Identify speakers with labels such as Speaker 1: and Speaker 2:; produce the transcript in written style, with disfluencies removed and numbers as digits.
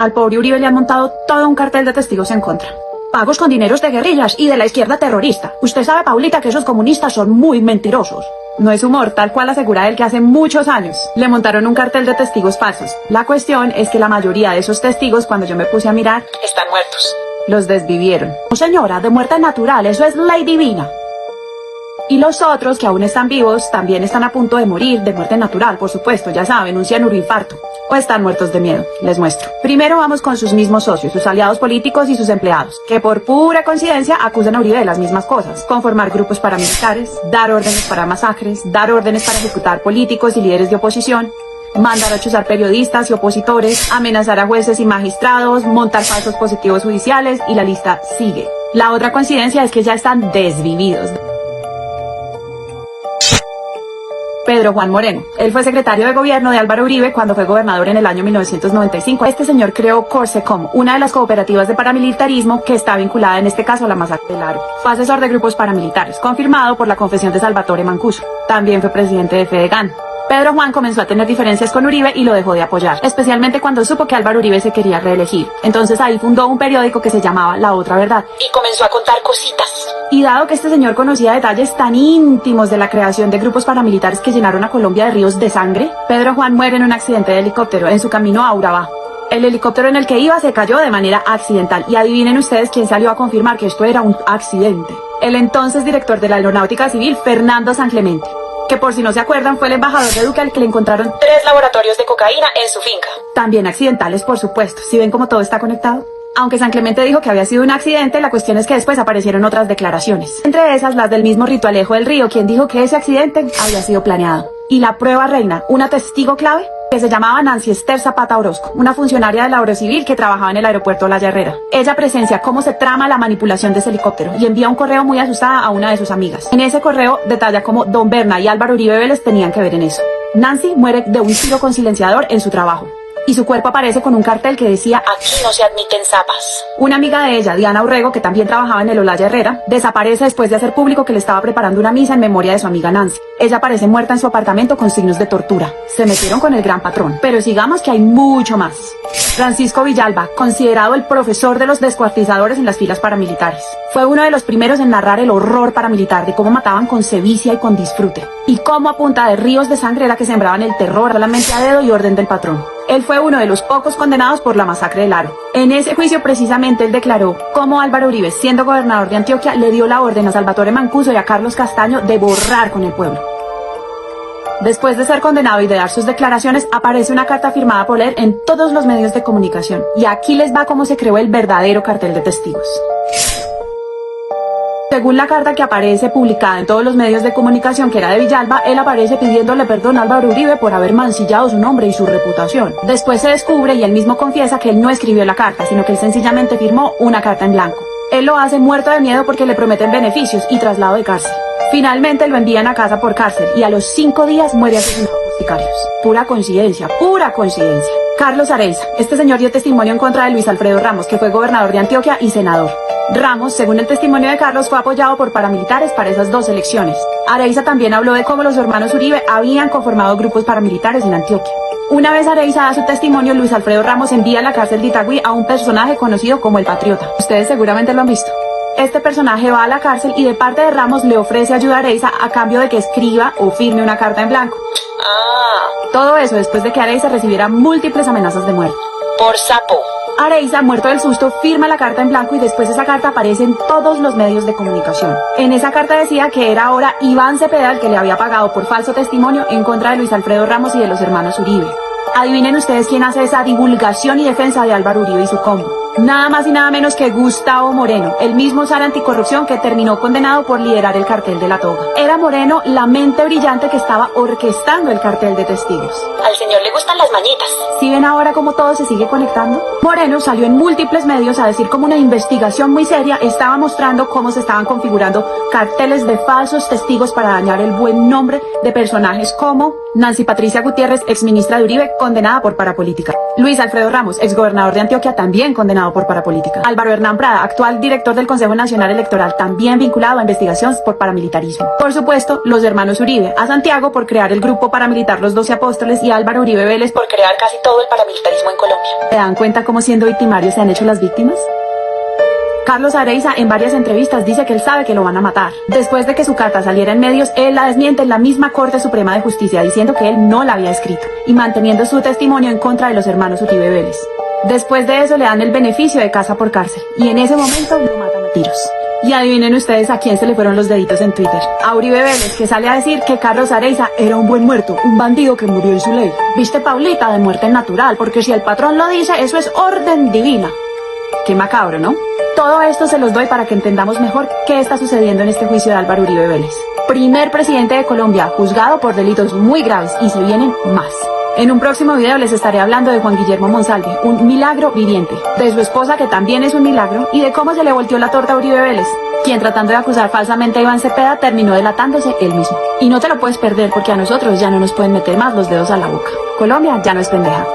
Speaker 1: Al pobre Uribe le han montado todo un cartel de testigos en contra. Pagos con dineros de guerrillas y de la izquierda terrorista. Usted sabe, Paulita, que esos comunistas son muy mentirosos. No es humor, tal cual asegura él que hace muchos años le montaron un cartel de testigos falsos. La cuestión es que la mayoría de esos testigos, cuando yo me puse a mirar, están muertos. Los desvivieron. Oh, señora, de muerte natural, eso es ley divina. Y los otros, que aún están vivos, también están a punto de morir, de muerte natural, por supuesto, ya saben, un cianuroinfarto. O están muertos de miedo. Les muestro. Primero vamos con sus mismos socios, sus aliados políticos y sus empleados, que por pura coincidencia acusan a Uribe de las mismas cosas. Conformar grupos paramilitares, dar órdenes para masacres, dar órdenes para ejecutar políticos y líderes de oposición, mandar a chuzar periodistas y opositores, amenazar a jueces y magistrados, montar falsos positivos judiciales y la lista sigue. La otra coincidencia es que ya están desvividos. Pedro Juan Moreno. Él fue secretario de gobierno de Álvaro Uribe cuando fue gobernador en el año 1995. Este señor creó Corsecom, una de las cooperativas de paramilitarismo que está vinculada en este caso a la masacre del Aro. Fue asesor de grupos paramilitares, confirmado por la confesión de Salvatore Mancuso. También fue presidente de Fedegan. Pedro Juan comenzó a tener diferencias con Uribe y lo dejó de apoyar, especialmente cuando supo que Álvaro Uribe se quería reelegir. Entonces ahí fundó un periódico que se llamaba La Otra Verdad y comenzó a contar cositas. Y dado que este señor conocía detalles tan íntimos de la creación de grupos paramilitares que llenaron a Colombia de ríos de sangre, Pedro Juan muere en un accidente de helicóptero en su camino a Urabá. El helicóptero en el que iba se cayó de manera accidental y adivinen ustedes quién salió a confirmar que esto era un accidente. El entonces director de la Aeronáutica Civil, Fernando San Clemente, que por si no se acuerdan fue el embajador de Duque al que le encontraron 3 laboratorios de cocaína en su finca. También accidentales, por supuesto. ¿Sí ven cómo todo está conectado? Aunque San Clemente dijo que había sido un accidente, la cuestión es que después aparecieron otras declaraciones. Entre esas, las del mismo Rito Alejo del Río, quien dijo que ese accidente había sido planeado. Y la prueba reina, una testigo clave, que se llamaba Nancy Esther Zapata Orozco, una funcionaria de la Obra Civil que trabajaba en el aeropuerto La Herrera. Ella presencia cómo se trama la manipulación de ese helicóptero y envía un correo muy asustada a una de sus amigas. En ese correo detalla cómo Don Berna y Álvaro Uribe Vélez tenían que ver en eso. Nancy muere de un tiro con silenciador en su trabajo. Y su cuerpo aparece con un cartel que decía "Aquí no se admiten zapas". Una amiga de ella, Diana Urrego, que también trabajaba en el Olaya Herrera, desaparece después de hacer público que le estaba preparando una misa en memoria de su amiga Nancy. Ella aparece muerta en su apartamento con signos de tortura. Se metieron con el gran patrón. Pero sigamos que hay mucho más. Francisco Villalba, considerado el profesor de los descuartizadores en las filas paramilitares. Fue uno de los primeros en narrar el horror paramilitar de cómo mataban con sevicia y con disfrute. Y cómo a punta de ríos de sangre era que sembraban el terror solamente a dedo y orden del patrón. Él fue uno de los pocos condenados por la masacre del Aro. En ese juicio precisamente él declaró cómo Álvaro Uribe, siendo gobernador de Antioquia, le dio la orden a Salvatore Mancuso y a Carlos Castaño de borrar con el pueblo. Después de ser condenado y de dar sus declaraciones, aparece una carta firmada por él en todos los medios de comunicación. Y aquí les va cómo se creó el verdadero cartel de testigos. Según la carta que aparece publicada en todos los medios de comunicación, que era de Villalba, él aparece pidiéndole perdón a Álvaro Uribe por haber mancillado su nombre y su reputación. Después se descubre y él mismo confiesa que él no escribió la carta, sino que él sencillamente firmó una carta en blanco. Él lo hace muerto de miedo porque le prometen beneficios y traslado de cárcel. Finalmente lo envían a casa por cárcel y a los 5 días muere asesinado por sicarios. Pura coincidencia, pura coincidencia. Carlos Areiza. Este señor dio testimonio en contra de Luis Alfredo Ramos, que fue gobernador de Antioquia y senador. Ramos, según el testimonio de Carlos, fue apoyado por paramilitares para esas 2 elecciones. Areiza también habló de cómo los hermanos Uribe habían conformado grupos paramilitares en Antioquia. Una vez Areiza da su testimonio, Luis Alfredo Ramos envía a la cárcel de Itagüí a un personaje conocido como el Patriota. Ustedes seguramente lo han visto. Este personaje va a la cárcel y de parte de Ramos le ofrece ayuda a Areiza a cambio de que escriba o firme una carta en blanco. Todo eso después de que Areiza recibiera múltiples amenazas de muerte.
Speaker 2: Por sapo.
Speaker 1: Areiza, muerto del susto, firma la carta en blanco y después esa carta aparece en todos los medios de comunicación. En esa carta decía que era ahora Iván Cepeda el que le había pagado por falso testimonio en contra de Luis Alfredo Ramos y de los hermanos Uribe. Adivinen ustedes quién hace esa divulgación y defensa de Álvaro Uribe y su combo. Nada más y nada menos que Gustavo Moreno, el mismo zar anticorrupción que terminó condenado por liderar el cartel de la toga. Era Moreno la mente brillante que estaba orquestando el cartel de testigos.
Speaker 2: Al señor le gustan las mañitas.
Speaker 1: ¿Sí ven ahora cómo todo se sigue conectando? Moreno salió en múltiples medios a decir cómo una investigación muy seria estaba mostrando cómo se estaban configurando carteles de falsos testigos para dañar el buen nombre de personajes como Nancy Patricia Gutiérrez, exministra de Uribe, condenada por parapolítica. Luis Alfredo Ramos, exgobernador de Antioquia, también condenado por parapolítica. Álvaro Hernán Prada, actual director del Consejo Nacional Electoral, también vinculado a investigación por paramilitarismo. Por supuesto, los hermanos Uribe, a Santiago por crear el grupo paramilitar Los 12 Apóstoles y a Álvaro Uribe Vélez por
Speaker 2: Crear casi todo el paramilitarismo en Colombia.
Speaker 1: ¿Se dan cuenta cómo siendo victimarios se han hecho las víctimas? Carlos Areiza en varias entrevistas dice que él sabe que lo van a matar. Después de que su carta saliera en medios, él la desmiente en la misma Corte Suprema de Justicia diciendo que él no la había escrito y manteniendo su testimonio en contra de los hermanos Uribe Vélez. Después de eso le dan el beneficio de casa por cárcel y en ese momento lo matan a tiros. Y adivinen ustedes a quién se le fueron los deditos en Twitter. A Uribe Vélez, que sale a decir que Carlos Areiza era un buen muerto, un bandido que murió en su ley. Viste, Paulita, de muerte natural, porque si el patrón lo dice, eso es orden divina. Qué macabro, ¿no? Todo esto se los doy para que entendamos mejor qué está sucediendo en este juicio de Álvaro Uribe Vélez. Primer presidente de Colombia, juzgado por delitos muy graves y se vienen más. En un próximo video les estaré hablando de Juan Guillermo Monsalve, un milagro viviente, de su esposa que también es un milagro y de cómo se le volteó la torta a Uribe Vélez, quien tratando de acusar falsamente a Iván Cepeda terminó delatándose él mismo. Y no te lo puedes perder porque a nosotros ya no nos pueden meter más los dedos a la boca. Colombia ya no es pendeja.